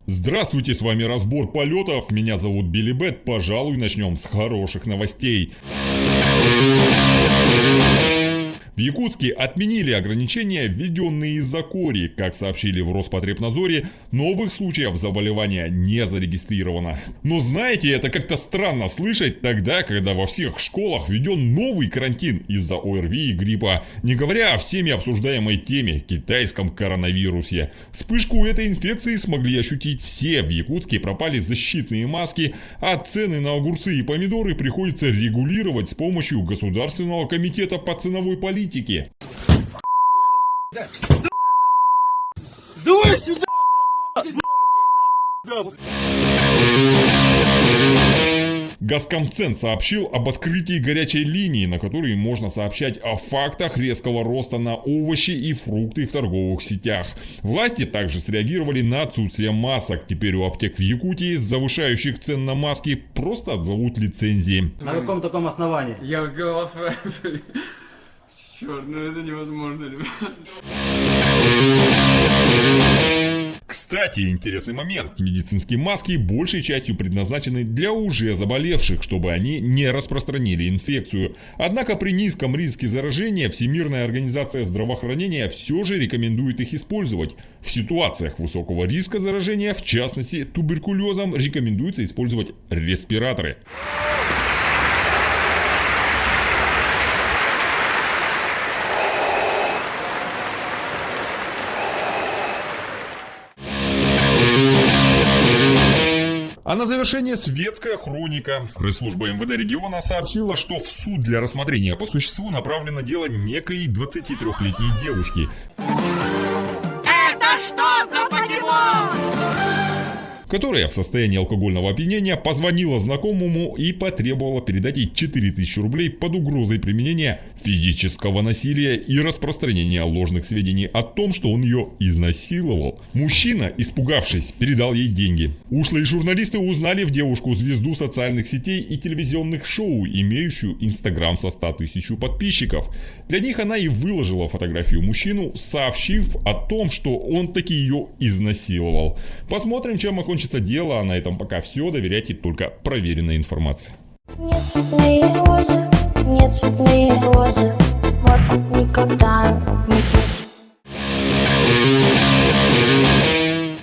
Здравствуйте, с вами разбор полетов, меня зовут Билли Бэт, пожалуй, начнем с хороших новостей. В Якутске отменили ограничения, введенные из-за кори. Как сообщили в Роспотребнадзоре, новых случаев заболевания не зарегистрировано. Но знаете, это как-то странно слышать тогда, когда во всех школах введен новый карантин из-за ОРВИ и гриппа. Не говоря о всеми обсуждаемой теме – китайском коронавирусе. Вспышку этой инфекции смогли ощутить все. В Якутске пропали защитные маски, а цены на огурцы и помидоры приходится регулировать с помощью Государственного комитета по ценовой политике. Давай сюда! Госкомцент сообщил об открытии горячей линии, на которой можно сообщать о фактах резкого роста на овощи и фрукты в торговых сетях. Власти также среагировали на отсутствие масок. Теперь у аптек в Якутии, завышающих цен на маски, просто отзовут лицензии. На каком таком основании? Я голова. Черт, ну это невозможно, ребят. Кстати, интересный момент. Медицинские маски большей частью предназначены для уже заболевших, чтобы они не распространили инфекцию. Однако при низком риске заражения Всемирная организация здравоохранения все же рекомендует их использовать. В ситуациях высокого риска заражения, в частности туберкулезом, рекомендуется использовать респираторы. А на завершение светская хроника. Пресс-служба МВД региона сообщила, что в суд для рассмотрения по существу направлено дело некой 23-летней девушки, Это что за покемон? которая в состоянии алкогольного опьянения позвонила знакомому и потребовала передать ей 4000 рублей под угрозой применения физического насилия и распространения ложных сведений о том, что он ее изнасиловал. Мужчина, испугавшись, передал ей деньги. Ушлые журналисты узнали в девушку звезду социальных сетей и телевизионных шоу, имеющую инстаграм со 100 000 подписчиков. Для них она и выложила фотографию мужчину, сообщив о том, что он таки ее изнасиловал. Посмотрим, чем окончится дело, а на этом пока все. Доверяйте только проверенной информации. Не цветные розы, не цветные розы, водку никогда не пить.